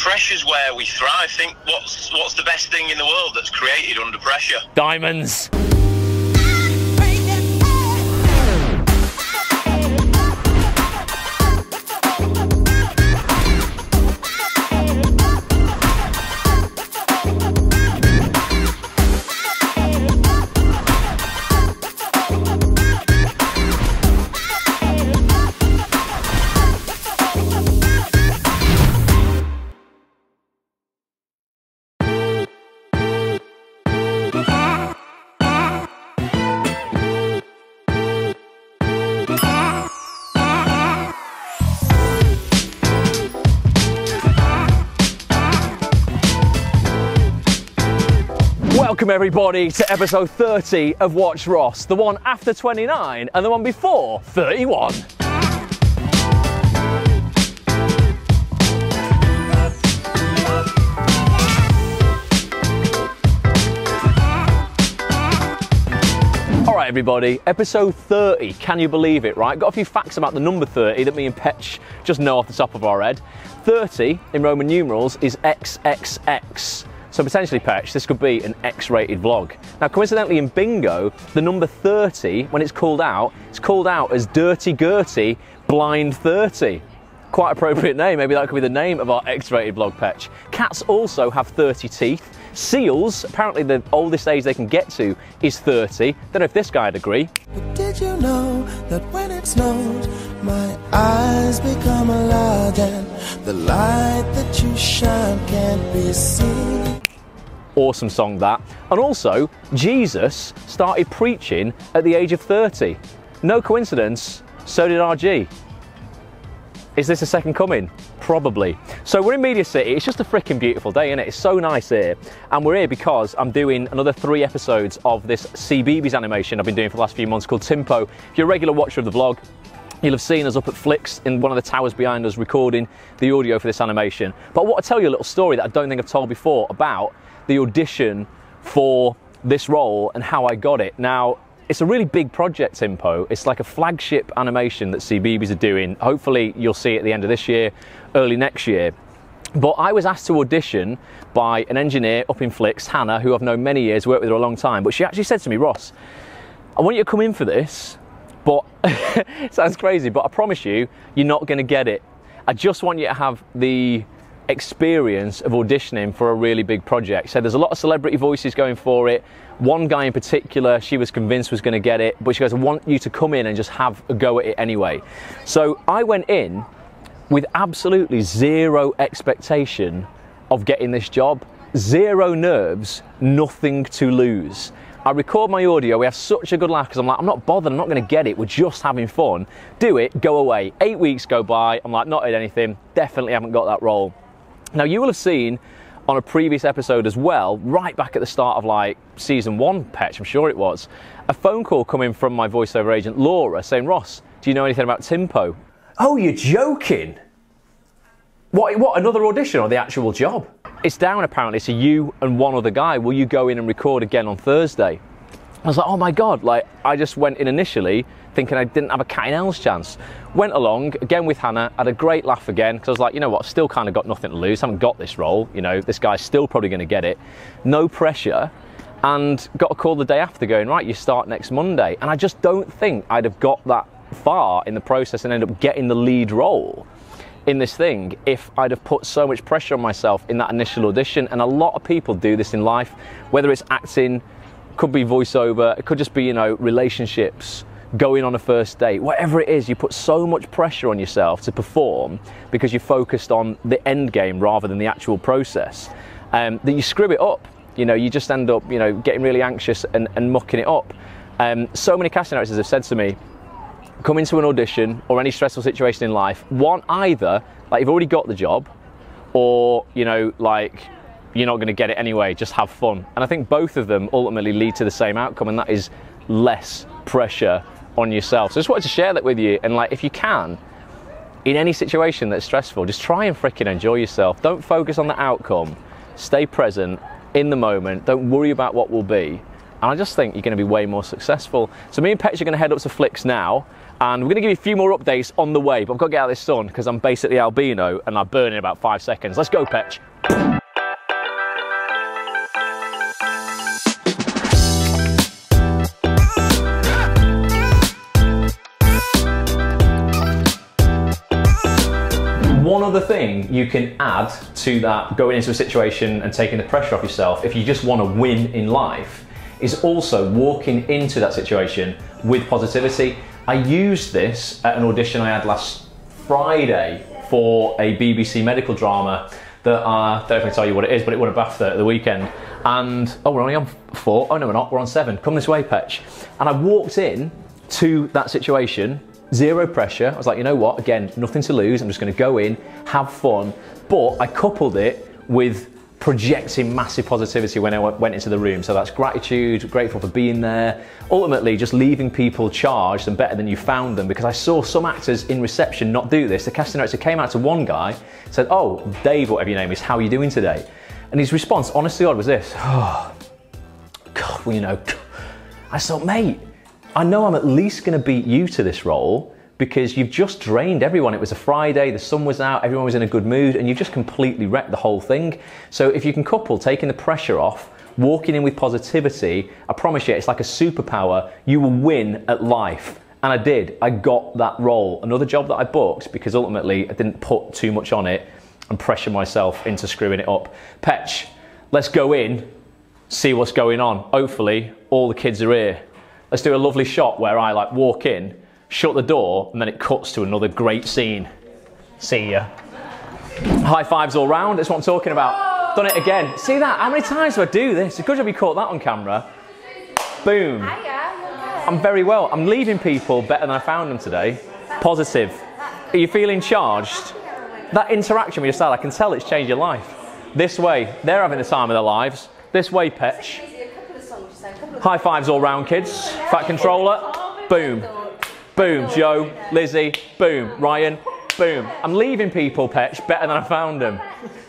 pressure's where we thrive. Think what's the best thing in the world that's created under pressure? Diamonds. Welcome everybody to episode 30 of WatchRoss, the one after 29 and the one before 31. Alright everybody, episode 30, can you believe it, right? Got a few facts about the number 30 that me and Petch just know off the top of our head. 30 in Roman numerals is XXX. So potentially, Petch, this could be an X-rated vlog. Now, coincidentally, in bingo, the number 30, when it's called out as Dirty Gertie Blind 30. Quite appropriate name. Maybe that could be the name of our X-rated vlog, Petch. Cats also have 30 teeth. Seals, apparently the oldest age they can get to is 30. Don't know if this guy'd agree. But did you know that when it snows, my eyes become a lot and the light that you shine can't be seen? Awesome song that. And also, Jesus started preaching at the age of 30. No coincidence, so did RG. Is this a second coming? Probably. So we're in Media City. It's just a freaking beautiful day, isn't it? It's so nice here. And we're here because I'm doing another 3 episodes of this CBeebies animation I've been doing for the last few months called Timpo. If you're a regular watcher of the vlog, you'll have seen us up at Flicks in one of the towers behind us recording the audio for this animation. But I want to tell you a little story that I don't think I've told before about the audition for this role and how I got it. Now, it's a really big project, Timpo. It's like a flagship animation that CBeebies are doing. Hopefully you'll see it at the end of this year, early next year. But I was asked to audition by an engineer up in Flicks, Hannah, who I've known many years, worked with her a long time. But she actually said to me, Ross, I want you to come in for this, but it sounds crazy, but I promise you, you're not going to get it. I just want you to have the experience of auditioning for a really big project. So there's a lot of celebrity voices going for it. One guy in particular, she was convinced was going to get it, but she goes, I want you to come in and just have a go at it anyway. So I went in with absolutely zero expectation of getting this job, zero nerves, nothing to lose. I record my audio, we have such a good laugh because I'm like, I'm not bothered, I'm not going to get it, we're just having fun. Do it, go away. 8 weeks go by, I'm like, not at anything, definitely haven't got that role. Now you will have seen on a previous episode as well, right back at the start of like season 1, Petch, I'm sure it was, a phone call coming from my voiceover agent Laura saying, Ross, do you know anything about Timpo? Oh, you're joking? What, another audition or the actual job? It's down apparently, so you and one other guy, will you go in and record again on Thursday? I was like, oh my God, like I just went in initially thinking I didn't have a cat in hell's chance. Went along, again with Hannah, had a great laugh again, because I was like, you know what, still kind of got nothing to lose, haven't got this role, you know, this guy's still probably going to get it. No pressure, and got a call the day after going, right, you start next Monday. And I just don't think I'd have got that far in the process and end up getting the lead role in this thing if I'd have put so much pressure on myself in that initial audition. And a lot of people do this in life, whether it's acting, could be voiceover, it could just be, you know, relationships, going on a first date, whatever it is, you put so much pressure on yourself to perform because you're focused on the end game rather than the actual process, that you screw it up. You know, you just end up, you know, getting really anxious and mucking it up. So many casting directors have said to me, come into an audition or any stressful situation in life, one, either like you've already got the job, or, you know, like you're not going to get it anyway, just have fun. And I think both of them ultimately lead to the same outcome, and that is less pressure on yourself. So I just wanted to share that with you. And like, if you can, in any situation that's stressful, just try and freaking enjoy yourself. Don't focus on the outcome. Stay present in the moment. Don't worry about what will be. and I just think you're going to be way more successful. So me and Petch are going to head up to Flicks now, and we're going to give you a few more updates on the way, but I've got to get out of this sun because I'm basically albino and I burn in about 5 seconds. Let's go, Petch. One other thing you can add to that going into a situation and taking the pressure off yourself if you just want to win in life is also walking into that situation with positivity. I used this at an audition I had last Friday for a BBC medical drama that I don't know if I can tell you what it is, but it won a BAFTA at the weekend. And, oh, we're only on 4. Oh, no, we're not. We're on 7. Come this way, Petch. And I walked in to that situation, zero pressure. I was like, you know what? Again, nothing to lose. I'm just going to go in, have fun. But I coupled it with projecting massive positivity when I went into the room. So that's gratitude, grateful for being there. Ultimately, just leaving people charged and better than you found them, because I saw some actors in reception not do this. The casting director came out to one guy, said, oh, Dave, whatever your name is, how are you doing today? And his response, honest to God, was this: oh, God, well, you know, I thought, mate, I know I'm at least going to beat you to this role because you've just drained everyone. It was a Friday, the sun was out, everyone was in a good mood, and you've just completely wrecked the whole thing. So if you can couple taking the pressure off, walking in with positivity, I promise you, it's like a superpower. You will win at life. And I did. I got that role. Another job that I booked because ultimately I didn't put too much on it and pressure myself into screwing it up. Petch, let's go in, see what's going on. Hopefully all the kids are here. Let's do a lovely shot where I like walk in, shut the door, and then it cuts to another great scene. See ya. High fives all round, that's what I'm talking about. Done it again. See that? How many times do I do this? It's good job you caught that on camera. Boom. I'm very well. I'm leaving people better than I found them today. Positive. Are you feeling charged? That interaction with your style, I can tell it's changed your life. This way, they're having the time of their lives. This way, Petch. High fives all round, kids. Fat controller. Boom. Boom. Joe, Lizzie. Boom. Ryan. Boom. I'm leaving people, Petch, better than I found them.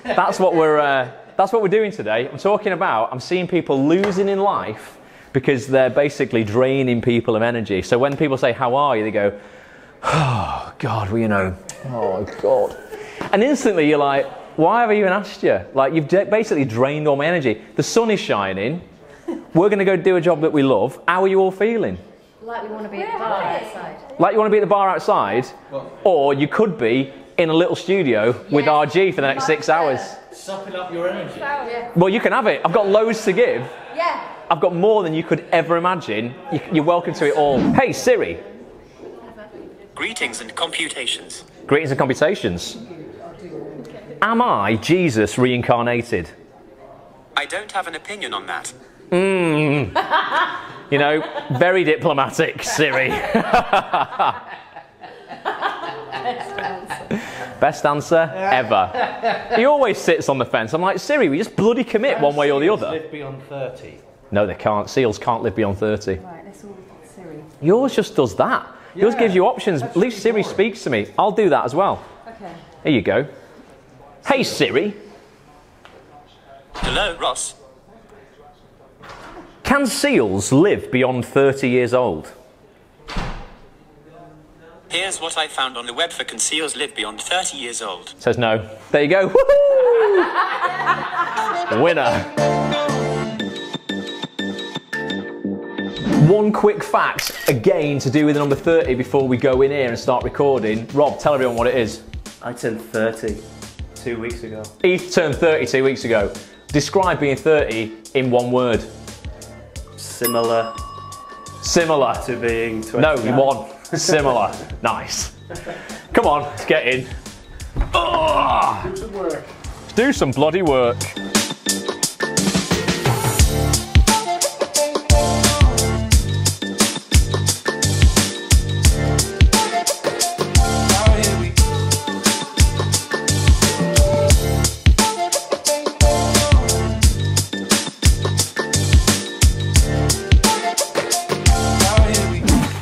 That's what we're doing today. I'm talking about, I'm seeing people losing in life because they're basically draining people of energy. So when people say, how are you? They go, oh, God, well, you know, oh, God. And instantly you're like, why have I even asked you? Like, you've basically drained all my energy. The sun is shining. We're going to go do a job that we love. How are you all feeling? Like we want to be at the bar outside. Like you want to be at the bar outside? Or you could be in a little studio with RG for the next 6 hours. Sopping up your energy. Well, you can have it. I've got loads to give. Yeah. I've got more than you could ever imagine. You're welcome to it all. Hey, Siri. Greetings and computations. Greetings and computations. Am I Jesus reincarnated? I don't have an opinion on that. You know, very diplomatic, Siri. Best answer ever. He always sits on the fence. I'm like, Siri, we just bloody commit one way or the other. Live beyond 30. No, they can't. Seals can't live beyond 30. Right, let's all Siri. Yours just does that. Yours gives you options. At least Siri speaks to me. I'll do that as well. Okay. Here you go. Hey, Siri. Hello, Ross. Can seals live beyond 30 years old? Here's what I found on the web for can seals live beyond 30 years old. Says no. There you go. Woohoo! Winner. One quick fact, again, to do with the number 30 before we go in here and start recording. Rob, tell everyone what it is. I turned 30 2 weeks ago. Heath turned 30 2 weeks ago. Describe being 30 in one word. Similar Similar. to being 20. No, you won. Similar. Nice. Come on, let's get in. Oh, Do some work. let's do some bloody work.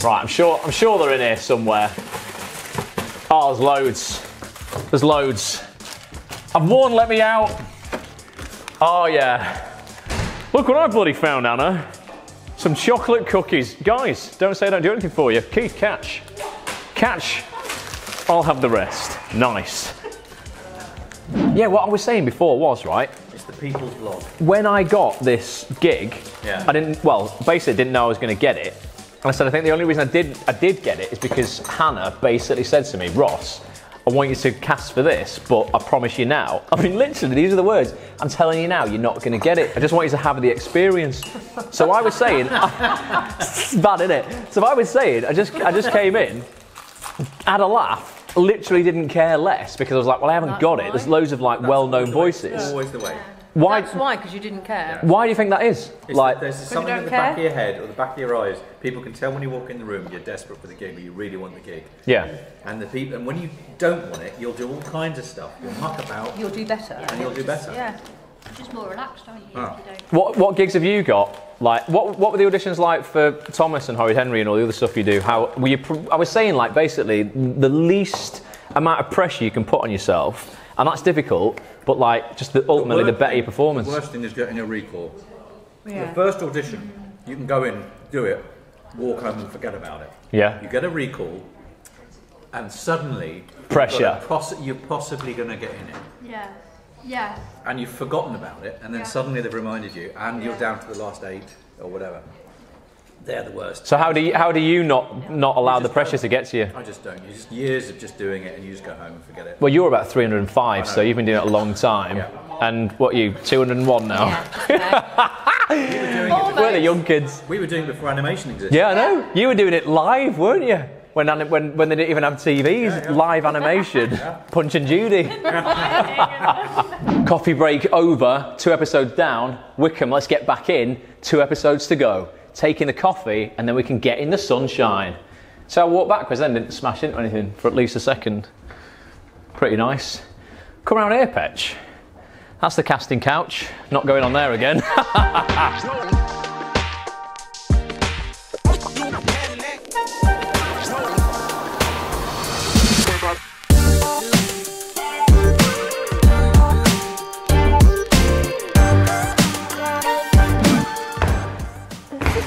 Right, I'm sure they're in here somewhere. Oh, there's loads. There's loads. I've won, let me out. Oh yeah. Look what I bloody found, Anna. Some chocolate cookies. Guys, don't say I don't do anything for you. Keith, catch. Catch. I'll have the rest. Nice. Yeah, what I was saying before was, right? It's the people's vlog. When I got this gig, Yeah. I basically didn't know I was going to get it. And I said, I think the only reason I did get it is because Hannah basically said to me, Ross, I want you to cast for this, but I promise you now. I mean, literally, these are the words. I'm telling you now, you're not going to get it. I just want you to have the experience. So I was saying, it's bad, isn't it? So I was saying, I just came in, had a laugh, literally didn't care less because I was like, well, I haven't got it. There's loads of like well-known voices. Always the way. Why? That's why, because you didn't care. Why do you think that is? It's Like, there's something in the back of your head or the back of your eyes. People can tell when you walk in the room you're desperate for the gig, but you really want the gig. yeah. And and when you don't want it, you'll do all kinds of stuff. You'll muck about. You'll do better. And you'll do better. Yeah. Just more relaxed, aren't you? Ah. If you don't. What gigs have you got? Like, what were the auditions like for Thomas and Horrid Henry and all the other stuff you do? How were you? I was saying, like, basically the least amount of pressure you can put on yourself, and that's difficult. But like, just ultimately, the better your performance. The worst thing is getting a recall. Yeah. The first audition, you can go in, do it, walk home and forget about it. Yeah. You get a recall, and suddenly Pressure. you're possibly going to get in it, Yeah. Yeah. and you've forgotten about it, and then suddenly they've reminded you, and you're down to the last 8 or whatever. They're the worst. So how do you not allow the pressure to get to you? I just don't. You just years of just doing it, and you just go home and forget it. Well, you're about 305, so you've been doing it a long time. Yeah. And what are you, 201 now? We're the young kids. We were doing it before animation existed. Yeah, I know. You were doing it live, weren't you? When they didn't even have TVs, live animation. Punch and Judy. Coffee break over, 2 episodes down. Wickham, let's get back in, 2 episodes to go. Taking the coffee, and then we can get in the sunshine. So I walked backwards then, didn't smash into anything for at least a second. Pretty nice. Come around here, Petch. That's the casting couch. Not going on there again.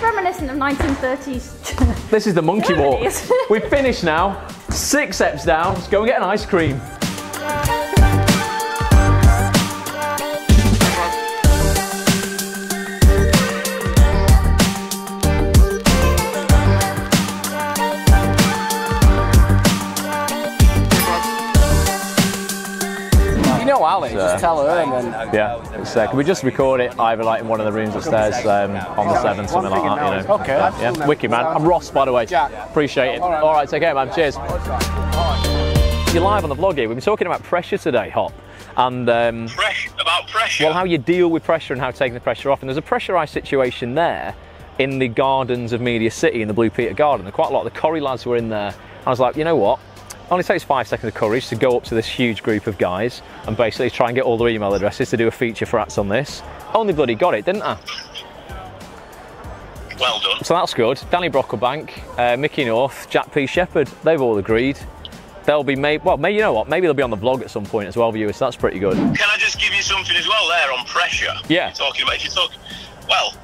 Reminiscent of 1930s. This is the monkey walk. It is. We've finished now. 6 steps down. Let's go and get an ice cream. You know Ali, just tell her and then... Yeah, it's sick. We just record it either like in one of the rooms upstairs on the 7th, something like that, you know. Okay, that's cool, Yeah, mate. wicked, man. I'm Ross, by the way. Jack. Appreciate it. All right, take care, man. Cheers. You're live on the vlog here. We've been talking about pressure today, Hop. And About pressure. well, how you deal with pressure and how taking the pressure off. And there's a pressurised situation there in the gardens of Media City in the Blue Peter Garden. Quite a lot of the Corrie lads were in there. I was like, you know what? Only takes 5 seconds of courage to go up to this huge group of guys and basically try and get all their email addresses to do a feature for Ats on this. Only bloody got it, didn't I? Well done. So that's good. Danny Brocklebank, Mickey North, Jack P. Shepherd, they've all agreed. They'll be made, well, maybe, you know what, maybe they'll be on the vlog at some point as well, viewers, so that's pretty good. Can I just give you something as well there on pressure? Yeah. If you're talking, well,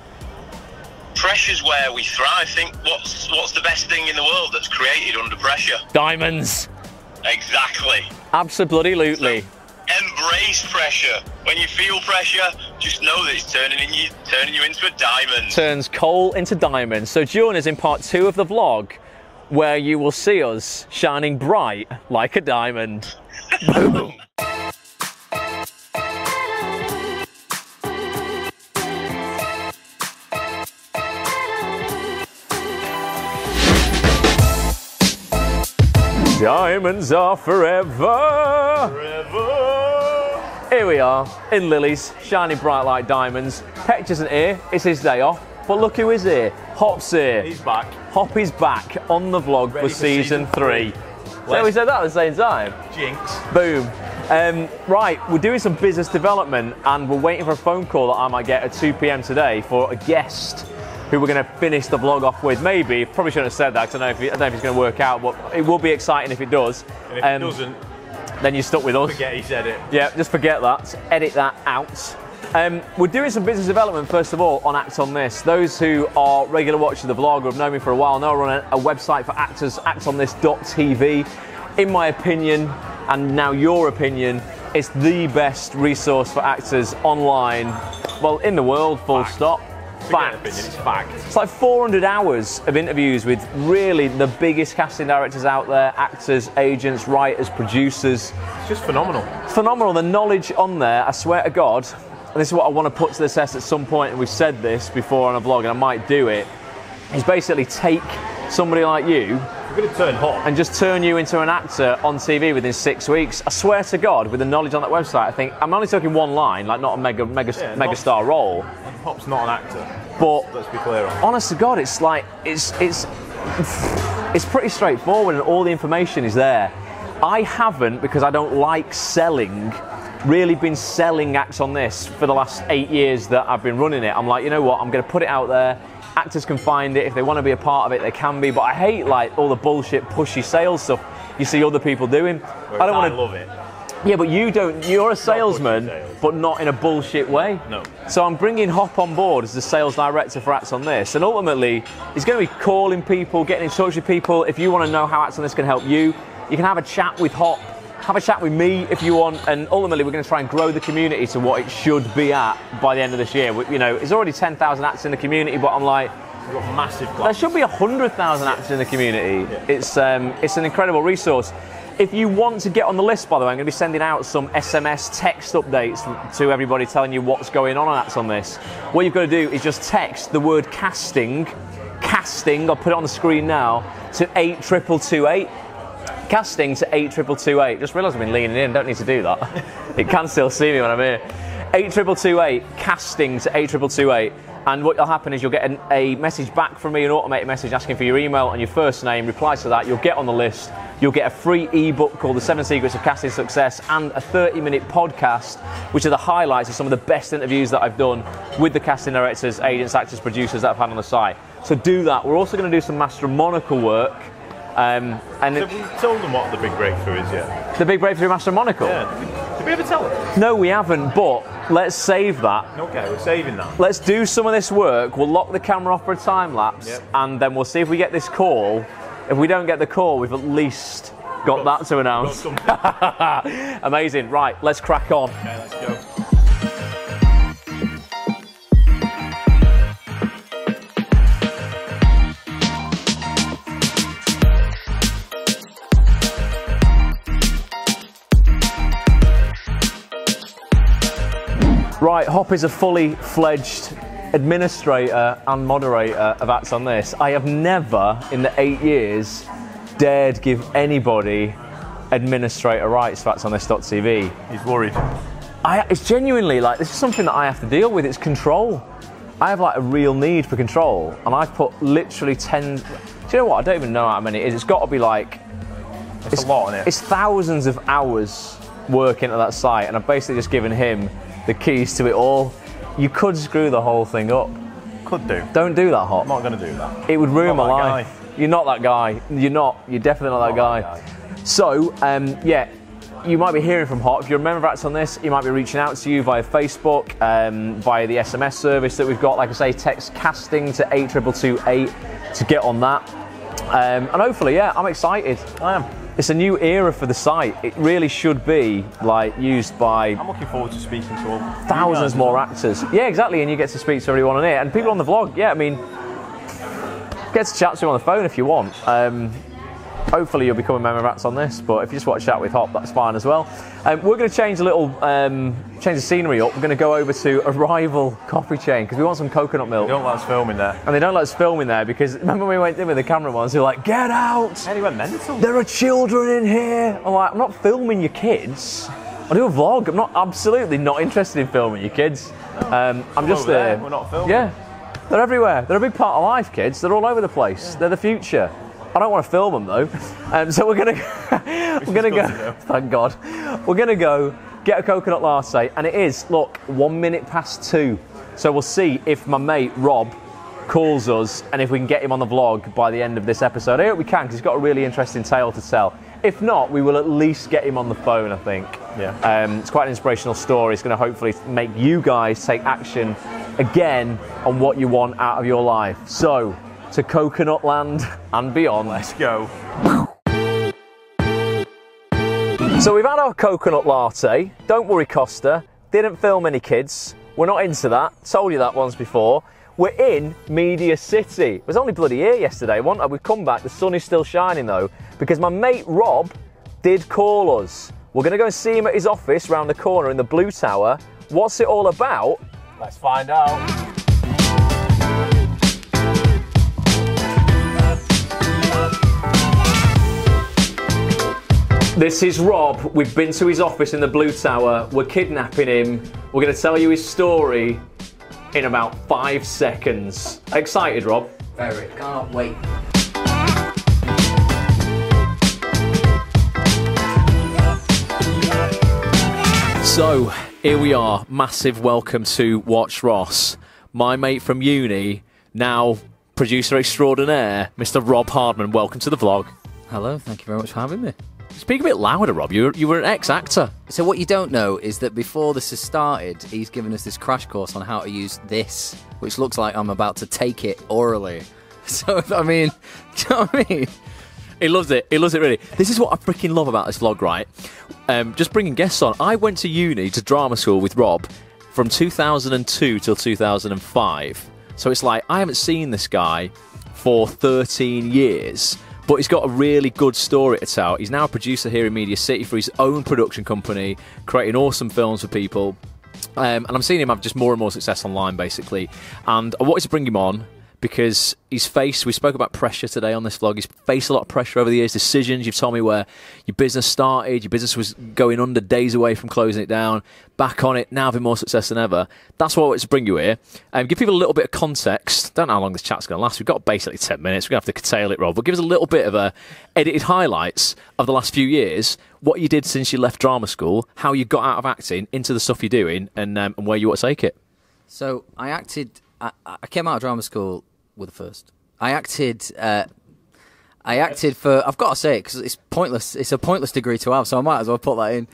pressure's where we thrive. Think what's the best thing in the world that's created under pressure? Diamonds. Exactly. Absolutely. Embrace pressure. When you feel pressure, just know that it's turning you into a diamond. Turns coal into diamonds. So join us in part 2 of the vlog, where you will see us shining bright like a diamond. Boom. Diamonds are forever. Forever. Here we are in Lily's, shining bright like diamonds. Petch isn't here, it's his day off. But look who is here. Hop's here. He's back. Hop is back on the vlog Ready for season 3. So Let's- we said that at the same time. Jinx. Boom. Right, we're doing some business development and we're waiting for a phone call that I might get at 2 PM today for a guest who we're going to finish the vlog off with. Maybe, probably shouldn't have said that because I don't know if it's going to work out, but it will be exciting if it does. And if it doesn't, then you're stuck with us. forget he said it. Yeah, just forget that. Edit that out. We're doing some business development, first of all, on Act On This. Those who are regular watchers of the vlog or have known me for a while know I run a website for actors, actonthis.tv. In my opinion, and now your opinion, it's the best resource for actors online, well, in the world, full stop. Fact. It's fact. It's like 400 hours of interviews with really the biggest casting directors out there, actors, agents, writers, producers. It's just phenomenal. It's phenomenal. The knowledge on there, I swear to God, and this is what I want to put to the test at some point, and we've said this before on a vlog, and I might do it, is basically take somebody like you, We're going to turn hot. and just turn you into an actor on TV within 6 weeks. I swear to God, with the knowledge on that website, I think, I'm only talking one line, like not a mega star role. Hop's not an actor. But let's be clear on that. Honest to God, it's like it's pretty straightforward, and all the information is there. I haven't, because I don't like selling, really been selling Acts On This for the last 8 years that I've been running it. I'm like, you know what, I'm going to put it out there. Actors can find it. If they want to be a part of it, they can be. But I hate like all the bullshit, pushy sales stuff you see other people doing. Whereas I don't want to love it. Yeah, but you don't. You're a salesman, but not in a bullshit way. No. So I'm bringing Hop on board as the sales director for Acts On This, and ultimately, he's going to be calling people, getting in touch with people. If you want to know how Acts On This can help you, you can have a chat with Hop, have a chat with me if you want, and ultimately, we're going to try and grow the community to what it should be at by the end of this year. You know, there's already 10,000 actors in the community, but I'm like, we've got massive. There should be 100,000 actors in the community. Yeah. It's an incredible resource. If you want to get on the list, by the way, I'm going to be sending out some SMS text updates to everybody telling you what's going on Acts On This. What you've got to do is just text the word casting, I'll put it on the screen now, to 82228. Casting to 82228. Just realised I've been leaning in, don't need to do that. It can still see me when I'm here. 82228, casting to 82228. And what will happen is you'll get a message back from me, an automated message asking for your email and your first name. Reply to that, you'll get on the list. You'll get a free ebook called The 7 Secrets of Casting Success and a 30-minute podcast, which are the highlights of some of the best interviews that I've done with the casting directors, agents, actors, producers that I've had on the site. So do that. We're also going to do some Master of Monocle work. And so we told them what the big breakthrough is yet? The big breakthrough Master of Monocle? Yeah. Did we ever tell them? No, we haven't, but let's save that. Okay, we're saving that. Let's do some of this work. We'll lock the camera off for a time lapse, and then we'll see if we get this call. If we don't get the call, we've at least got that to announce. Amazing. Right, let's crack on. Okay, let's go. Right, Hop is a fully fledged administrator and moderator of Acts On This. I have never, in the 8 years, dared give anybody administrator rights for actonthis.tv. He's worried. It's genuinely like, this is something that I have to deal with. It's control. I have like a real need for control, and I've put literally 10. Do you know what? I don't even know how many it is. It's got to be like. It's a lot, isn't it? It's thousands of hours work into that site, and I've basically just given him the keys to it all. You could screw the whole thing up. Could do. Don't do that, Hop. I'm not going to do that. It would ruin my life. Guy. You're not that guy. You're not. You're definitely not that guy. So, yeah, you might be hearing from Hop. If you're a member of Acts On This, he might be reaching out to you via Facebook, via the SMS service that we've got. Like I say, text casting to 82228 to get on that. And hopefully, yeah, I'm excited. I am. It's a new era for the site. It really should be like used by. I'm looking forward to speaking to all thousands more actors. Yeah, exactly, and you get to speak to everyone on it. And people on the vlog, yeah, I mean, get to chat to them on the phone if you want. Hopefully you'll become a member of Acts On This, but if you just want to chat with Hop, that's fine as well. We're going to change a little, change the scenery up. We're going to go over to a rival coffee chain because we want some coconut milk. They don't let us film in there. And they don't let us film in there because remember when we went in with the cameramans who were like, get out! And he went mental. There are children in here. I'm like, I'm not filming your kids. I do a vlog. I'm not absolutely not interested in filming your kids. I'm just there. We're not filming. Yeah, they're everywhere. They're a big part of life, kids. They're all over the place. Yeah. They're the future. I don't want to film them though, so we're gonna go. Thank God, we're gonna go get a coconut latte, and it is 1 minute past 2. So we'll see if my mate Rob calls us and if we can get him on the vlog by the end of this episode. I hope we can because he's got a really interesting tale to tell. If not, we will at least get him on the phone, I think. Yeah. It's quite an inspirational story. It's going to hopefully make you guys take action again on what you want out of your life. So, to Coconut Land and beyond. Let's go. So we've had our coconut latte. Don't worry, Costa. Didn't film any kids. We're not into that. Told you that once before. We're in Media City. It was only bloody here yesterday, wasn't it? We've come back. The sun is still shining though, because my mate Rob did call us. We're going to go and see him at his office round the corner in the Blue Tower. What's it all about? Let's find out. This is Rob. We've been to his office in the Blue Tower. We're kidnapping him. We're going to tell you his story in about 5 seconds. Excited, Rob? Very. Can't wait. So, here we are. Massive welcome to WatchRoss. My mate from uni, now producer extraordinaire, Mr. Rob Hardman. Welcome to the vlog. Hello, thank you very much for having me. Speak a bit louder, Rob. You were an ex-actor. So what you don't know is that before this has started, he's given us this crash course on how to use this, which looks like I'm about to take it orally. So, I mean, do you know what I mean? He loves it. He loves it, really. This is what I freaking love about this vlog, right? Just bringing guests on. I went to uni, to drama school with Rob from 2002 till 2005. So it's like, I haven't seen this guy for 13 years. But he's got a really good story to tell. He's now a producer here in Media City for his own production company, creating awesome films for people. And I'm seeing him have just more and more success online, basically. And I wanted to bring him on because he's faced, we spoke about pressure today on this vlog, he's faced a lot of pressure over the years, decisions. You've told me where your business started, your business was going under, days away from closing it down, back on it, now having more success than ever. That's why I wanted to bring you here. Give people a little bit of context. Don't know how long this chat's going to last. We've got basically 10 minutes. We're going to have to curtail it, Rob. But give us a little bit of edited highlights of the last few years, what you did since you left drama school, how you got out of acting into the stuff you're doing, and where you want to take it. So I acted. I came out of drama school with the first. I acted for. I've got to say it because it's pointless. It's a pointless degree to have, so I might as well put that in.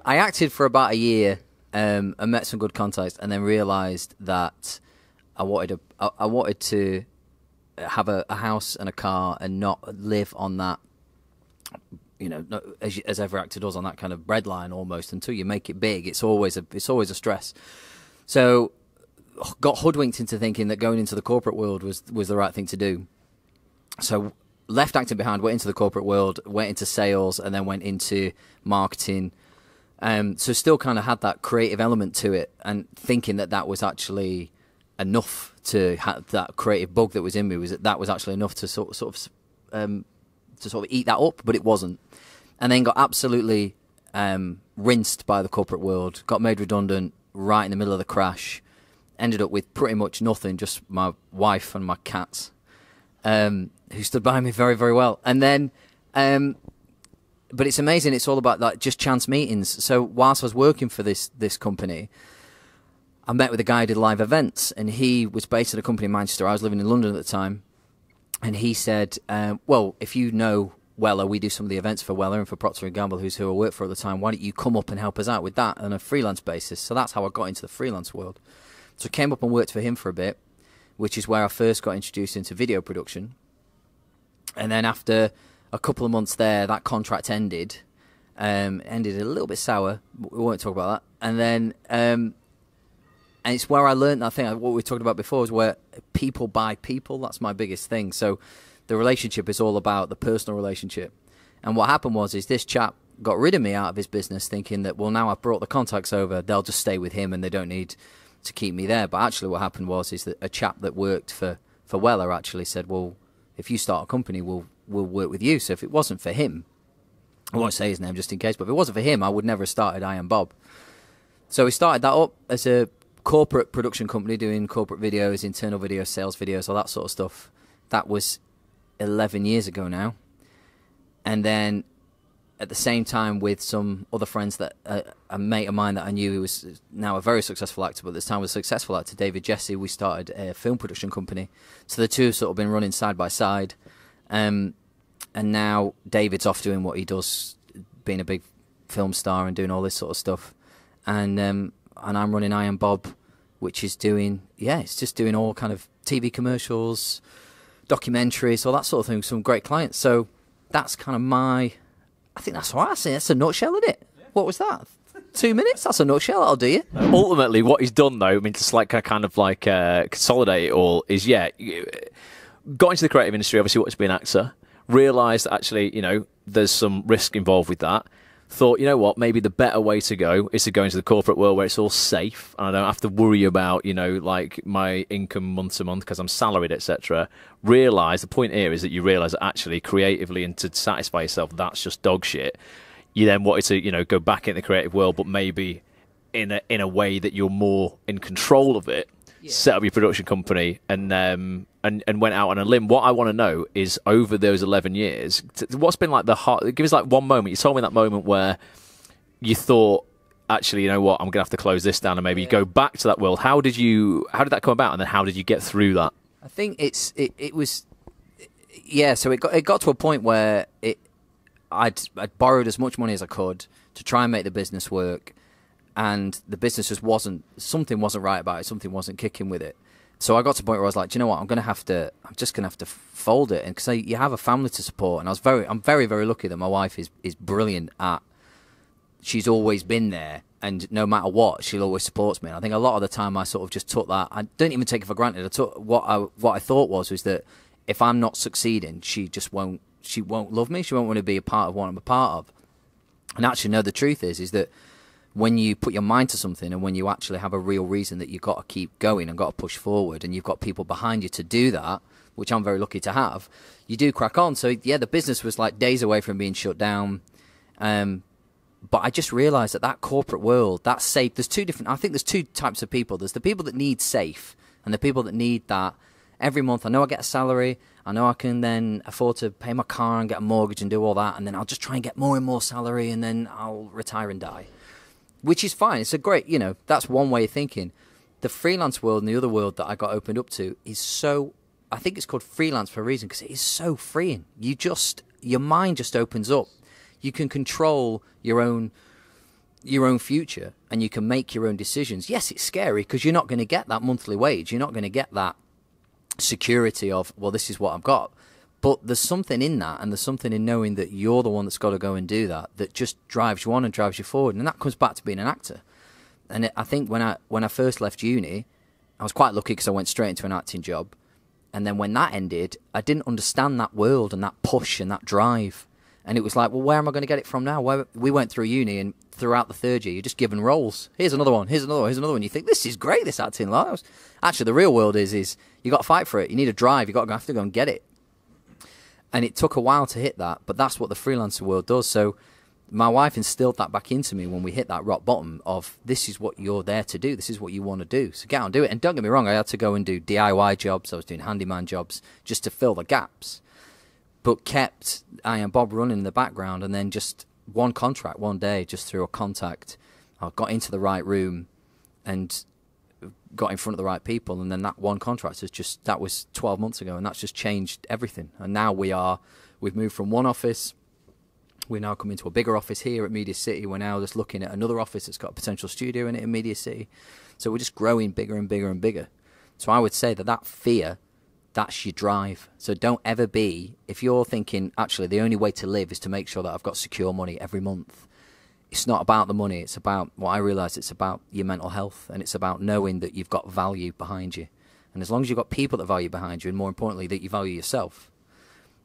I acted for about a year and met some good contacts, and then realised that I wanted to have a house and a car and not live on that. You know, as every actor does, on that kind of breadline almost. Until you make it big, it's always a stress. So, got hoodwinked into thinking that going into the corporate world was the right thing to do. So, left acting behind, went into the corporate world, went into sales, and then went into marketing. So, still kind of had that creative element to it, and thinking that was actually enough to have that creative bug that was in me. That was actually enough to sort of eat that up, but it wasn't. And then got absolutely rinsed by the corporate world, got made redundant right in the middle of the crash, ended up with pretty much nothing, just my wife and my cats, who stood by me very, very well. And then, but it's amazing, it's all about like just chance meetings. So whilst I was working for this company, I met with a guy who did live events, and he was based at a company in Manchester. I was living in London at the time. And he said, well, if you know Weller, we do some of the events for Weller and for Procter & Gamble, who I worked for at the time, why don't you come up and help us out with that on a freelance basis? So that's how I got into the freelance world. So I came up and worked for him for a bit, which is where I first got introduced into video production. And then after a couple of months there, that contract ended. Ended a little bit sour. We won't talk about that. And then... and it's where I learned that thing, what we talked about before, is where people buy people. That's my biggest thing. So the relationship is all about the personal relationship. And what happened was this chap got rid of me out of his business, thinking that, well, now I've brought the contacts over, they'll just stay with him and they don't need to keep me there. But actually what happened was that a chap that worked for Weller actually said, well, if you start a company, we'll work with you. So if it wasn't for him, I won't say his name just in case, but if it wasn't for him, I would never have started I Am Bob. So we started that up as a corporate production company, doing corporate videos, internal videos, sales videos, all that sort of stuff. That was 11 years ago now. And then at the same time, with some other friends, that a mate of mine that I knew, who was now a very successful actor, but at this time was a successful actor, David Jesse, we started a film production company. So the two have sort of been running side by side. And now David's off doing what he does, being a big film star and doing all this sort of stuff, and I'm running I Am Bob, which is doing it's just doing all kind of TV commercials, documentaries, all that sort of thing. Some great clients. So that's kind of I think that's what I say. That's a nutshell, isn't it? What was that? 2 minutes? That's a nutshell. That'll do you. Ultimately, what he's done, though, I mean, to like kind of like consolidate it all, is got into the creative industry. Obviously, wanted to be an actor. Realised that actually, there's some risk involved with that. Thought, you know what, maybe the better way to go is to go into the corporate world where it's all safe and I don't have to worry about, like my income month to month because I'm salaried, etc. Realise, the point here is that you realise that actually creatively and to satisfy yourself, that's just dog shit. You then wanted to, go back in the creative world, but maybe in a way that you're more in control of it. Yeah. Set up your production company and went out on a limb. What I want to know is over those 11 years, what's been like the hard? Give us like one moment. You told me that moment where you thought, actually, you know what, I'm gonna have to close this down and maybe go back to that world. How did that come about, and then how did you get through that? I think it was so it got to a point where I'd borrowed as much money as I could to try and make the business work, and the business just something wasn't right about it, something wasn't kicking with it. So I got to a point where I was like, do you know what, I'm just gonna have to fold it, and because you have a family to support, and I'm very, very lucky that my wife is brilliant at. She's always been there, and no matter what, she'll always supports me. And I think a lot of the time I sort of just took that. I don't even take it for granted. I took what I thought was that if I'm not succeeding, she won't love me. She won't want to be a part of what I'm a part of. And actually, no, the truth is that when you put your mind to something and when you actually have a real reason that you've got to keep going and got to push forward and you've got people behind you to do that, which I'm very lucky to have, you do crack on. So, yeah, the business was like days away from being shut down. But I just realised that corporate world, that's safe. I think there's two types of people. There's the people that need safe and the people that need that every month. I know I get a salary. I know I can then afford to pay my car and get a mortgage and do all that. And then I'll just try and get more and more salary and then I'll retire and die. Which is fine. It's a great, that's one way of thinking. The freelance world and the other world that I got opened up to is so, I think it's called freelance for a reason, because it is so freeing. Your mind just opens up. You can control your own future and you can make your own decisions. Yes, it's scary because you're not going to get that monthly wage. You're not going to get that security of, well, this is what I've got. But there's something in that, and there's something in knowing that you're the one that's got to go and do that just drives you on and drives you forward. And that comes back to being an actor. And I think when I first left uni, I was quite lucky because I went straight into an acting job. And then when that ended, I didn't understand that world and that push and that drive. And it was like, well, where am I going to get it from now? We went through uni, and throughout the third year, you're just given roles. Here's another one, here's another one, here's another one. You think, this is great, this acting life. Actually, the real world is you got to fight for it. You need a drive. You have to go and get it. And it took a while to hit that, but that's what the freelancer world does. So my wife instilled that back into me when we hit that rock bottom of, this is what you're there to do. This is what you want to do. So get out and do it. And don't get me wrong, I had to go and do DIY jobs. I was doing handyman jobs just to fill the gaps. But kept I Am Bob running in the background, and then just one contract one day, just through a contact, I got into the right room and got in front of the right people, and then that one contract that was 12 months ago, and that's just changed everything. And now we've moved from one office, we're now coming to a bigger office here at Media City. We're now just looking at another office that's got a potential studio in it in Media City. So we're just growing bigger and bigger and bigger. So I would say that fear, that's your drive. So don't ever if you're thinking, actually, the only way to live is to make sure that I've got secure money every month. It's not about the money. It's about, what I realise, it's about your mental health, and it's about knowing that you've got value behind you. And as long as you've got people that value behind you, and more importantly, that you value yourself,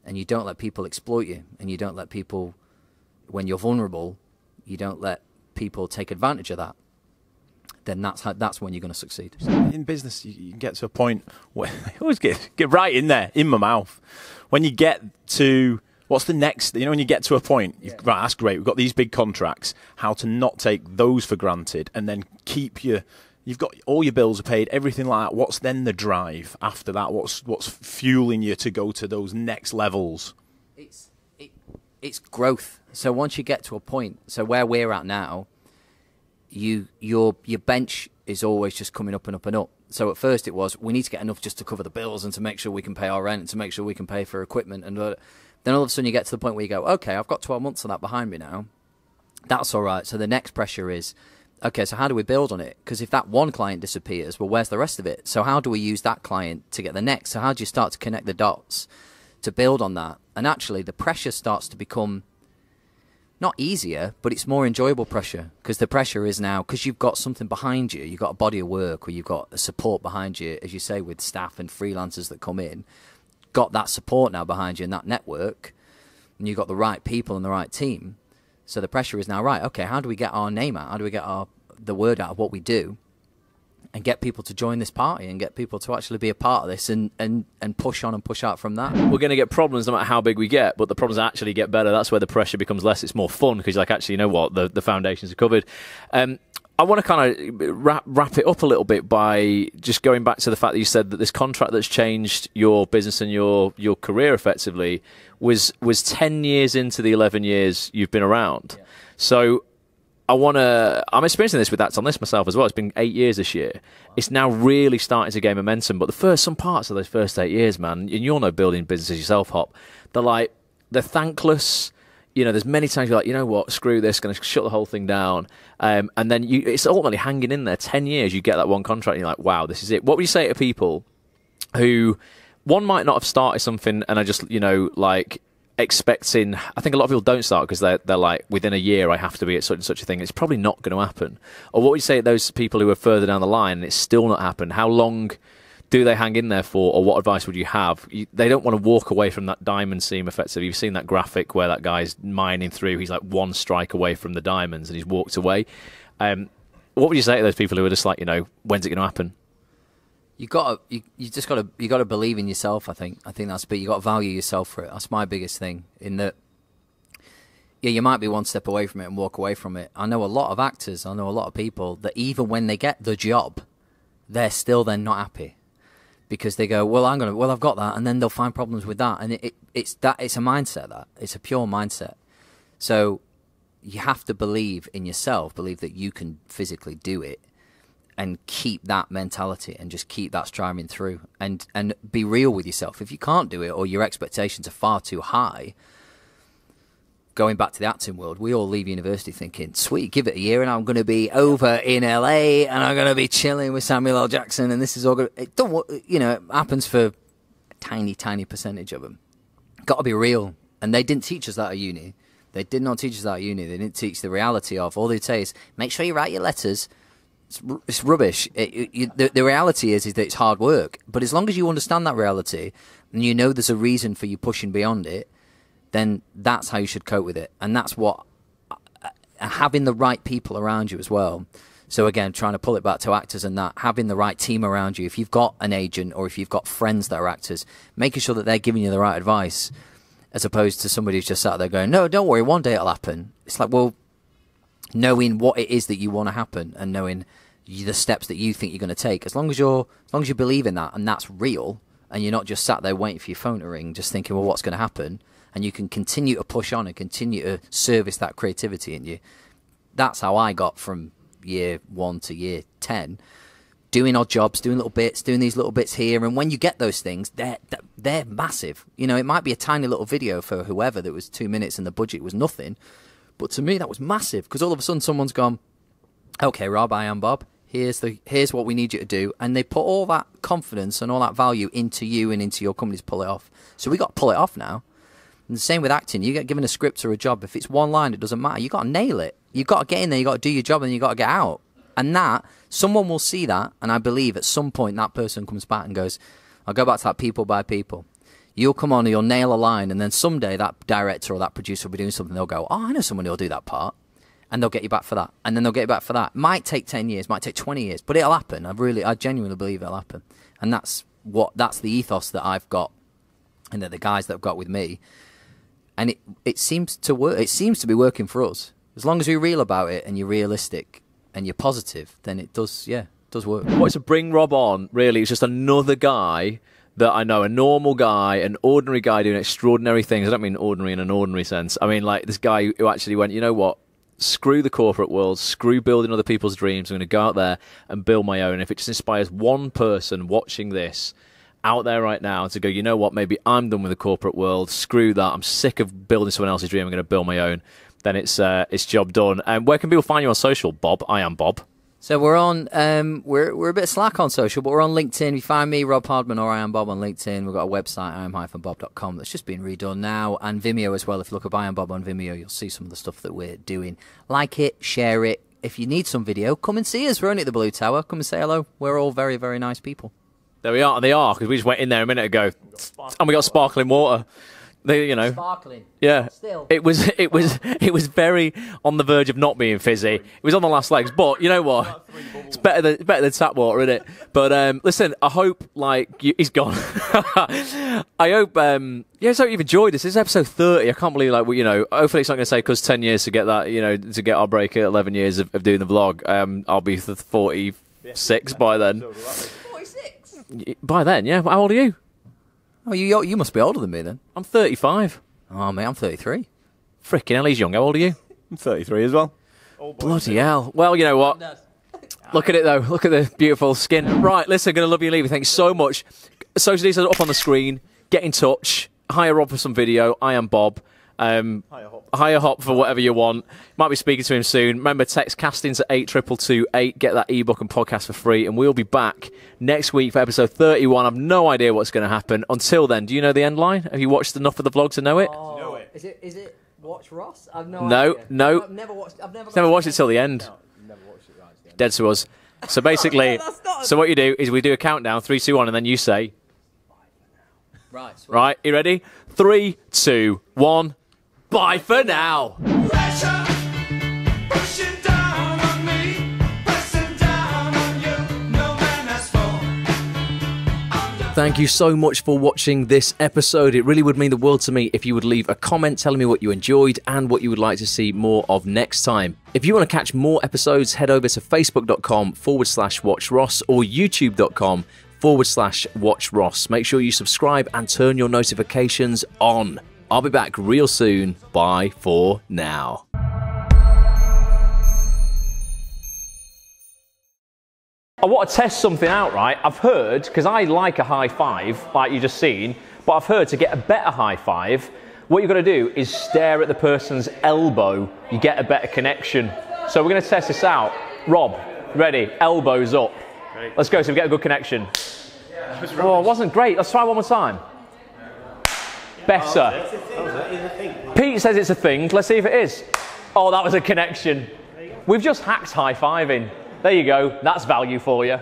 and you don't let people exploit you, and you don't let people, when you're vulnerable, you don't let people take advantage of that, then that's when you're going to succeed. In business, you can get to a point where I always get right in there, in my mouth. When you get to, what's the next, when you get to a point, right, that's great, we've got these big contracts, how to not take those for granted and then keep you've got all your bills are paid, everything like that. What's then the drive after that? What's fueling you to go to those next levels? It's growth. So once you get to a point, so where we're at now, your bench is always just coming up and up and up. So at first it was, we need to get enough just to cover the bills and to make sure we can pay our rent and to make sure we can pay for equipment. And then all of a sudden you get to the point where you go, okay, I've got 12 months of that behind me now. That's all right. So the next pressure is, okay, so how do we build on it? Because if that one client disappears, well, where's the rest of it? So how do we use that client to get the next? So how do you start to connect the dots to build on that? And actually, the pressure starts to become not easier, but it's more enjoyable pressure, because the pressure is now, because you've got something behind you, you've got a body of work, or you've got a support behind you, as you say, with staff and freelancers that come in, got that support now behind you and that network, and you've got the right people and the right team. So the pressure is now, right, okay, how do we get our name out? How do we get the word out of what we do and get people to join this party and get people to actually be a part of this and push on and push out from that? We're going to get problems no matter how big we get, but the problems actually get better. That's where the pressure becomes less. It's more fun because you're like, actually, you know what? The foundations are covered. I want to kind of wrap it up a little bit by just going back to the fact that you said that this contract that's changed your business and your career effectively was 10 years into the 11 years you've been around. Yeah. So I'm experiencing this with That's on This myself as well. It's been 8 years this year. It's now really starting to gain momentum. But some parts of those first 8 years, man, and you all know building businesses yourself, Hop, they're thankless. You know, there's many times you're like, you know what, screw this, going to shut the whole thing down. And then it's ultimately hanging in there. 10 years, you get that one contract and you're like, wow, this is it. What would you say to people who, one, might not have started something and are just, you know, like expecting, I think a lot of people don't start because they're like, within a year I have to be at such and such a thing. It's probably not going to happen. Or what would you say to those people who are further down the line and it's still not happened? How long do they hang in there for, or what advice would you have? They don't want to walk away from that diamond seam effectively. You've seen that graphic where that guy's mining through, he's like one strike away from the diamonds and he's walked away. What would you say to those people who are just like, you know, when's it going to happen? You just got to believe in yourself. I think that's big. You got to value yourself for it. That's my biggest thing. In that, yeah, you might be one step away from it and walk away from it. I know a lot of actors. I know a lot of people that even when they get the job, they're still then not happy because they go, well, I've got that, and then they'll find problems with that, and it's a mindset. That it's a pure mindset. So you have to believe in yourself. Believe that you can physically do it. And keep that mentality and just keep that striving through and be real with yourself. If you can't do it or your expectations are far too high, going back to the acting world, we all leave university thinking, sweet, give it a year and I'm going to be over in LA and I'm going to be chilling with Samuel L. Jackson and this is all good. It happens for a tiny, tiny percentage of them. Got to be real. And they didn't teach us that at uni. They did not teach us that at uni. They didn't teach the reality of, all they'd say is, make sure you write your letters. It's rubbish. The reality is that it's hard work. But as long as you understand that reality and you know there's a reason for you pushing beyond it, then that's how you should cope with it. And that's what having the right people around you as well. So again, trying to pull it back to actors and that, having the right team around you. If you've got an agent or if you've got friends that are actors, making sure that they're giving you the right advice as opposed to somebody who's just sat there going, no, don't worry, one day it'll happen. It's like, well, knowing what it is that you want to happen and knowing the steps that you think you're going to take, as long as you believe in that and that's real, and you're not just sat there waiting for your phone to ring, just thinking, well, what's going to happen, and you can continue to push on and continue to service that creativity in you. That's how I got from year 1 to year 10, doing odd jobs, doing little bits, doing these little bits here, and when you get those things, they're massive. You know, it might be a tiny little video for whoever that was 2 minutes and the budget was nothing, but to me that was massive, because all of a sudden someone's gone, okay, Rob, I am Bob. Here's what we need you to do, and they put all that confidence and all that value into you and into your company to pull it off. So we got to pull it off now. And the same with acting. You get given a script or a job. If it's one line, it doesn't matter. You got to nail it. You got to get in there. You got to do your job, and you got to get out. And that someone will see that, and I believe at some point that person comes back and goes, "I'll go back to that people by people." You'll come on and you'll nail a line, and then someday that director or that producer will be doing something. They'll go, "Oh, I know someone who'll do that part." And they'll get you back for that. And then they'll get you back for that. Might take 10 years, might take 20 years, but it'll happen. I genuinely believe it'll happen. And that's the ethos that I've got and that the guys that have got with me. And it seems to work. It seems to be working for us. As long as you're real about it and you're realistic and you're positive, then it does work. What's to bring Rob on, really, is just another guy that I know, a normal guy, an ordinary guy doing extraordinary things. I don't mean ordinary in an ordinary sense. I mean like this guy who actually went, you know what? Screw the corporate world, screw building other people's dreams. I'm going to go out there and build my own. If it just inspires one person watching this out there right now to go, you know what, maybe I'm done with the corporate world, screw that, I'm sick of building someone else's dream, I'm going to build my own, then it's job done. And where can people find you on social, Bob? I am Bob. So we're on, we're a bit slack on social, but we're on LinkedIn. You find me, Rob Hardman, or I am Bob on LinkedIn. We've got a website, iam-bob.com, that's just been redone now, and Vimeo as well. If you look up I am Bob on Vimeo, you'll see some of the stuff that we're doing. Like it, share it. If you need some video, come and see us. We're only at the Blue Tower. Come and say hello. We're all very, very nice people. There we are. They are, because we just went in there a minute ago, and we got sparkling water. They, you know, sparkling. Yeah, still. It was very on the verge of not being fizzy. It was on the last legs, but you know what? It's better than tap water, isn't it? But listen, I hope he's gone. I hope so you've enjoyed this. This is episode 30. I can't believe hopefully it's not going to say because 10 years to get that to get our break at 11 years of doing the vlog. I'll be 46 by then. 46. By then, yeah. How old are you? Oh, you must be older than me then. I'm 35. Oh, mate, I'm 33. Frickin' hell, he's young. How old are you? I'm 33 as well. Bloody hell. Well, you know what? Look at it, though. Look at the beautiful skin. Right, listen, going to love you and leave you. Thanks so much. Social details up on the screen. Get in touch. Hire Rob for some video. I am Bob. Hire Hop for whatever you want. Might be speaking to him soon. Remember, text castings at 82228. Get that ebook and podcast for free. And we'll be back next week for episode 31. I've no idea what's going to happen. Until then, do you know the end line? Have you watched enough of the vlog to know it? Oh, know it. Is it WatchRoss? I've no idea. No. I've never watched. I've never watched it till the end. No, never watched it right to the end. Dead to us. So basically, so what you do is we do a countdown, 3, 2, 1, and then you say. Right. Sweet. Right. You ready? 3, 2, 1. Bye for now. Thank you so much for watching this episode. It really would mean the world to me if you would leave a comment telling me what you enjoyed and what you would like to see more of next time. If you want to catch more episodes, head over to facebook.com/WatchRoss or youtube.com/WatchRoss. Make sure you subscribe and turn your notifications on. I'll be back real soon. Bye for now. I want to test something out, right? I've heard, because I like a high five, like you just seen, but I've heard to get a better high five, what you've got to do is stare at the person's elbow. You get a better connection. So we're going to test this out. Rob, ready? Elbows up. Ready. Let's go so we get a good connection. Oh, it wasn't great. Let's try one more time. Better. Pete says it's a thing. Let's see if it is. Oh, that was a connection. We've just hacked high-fiving. There you go. That's value for you.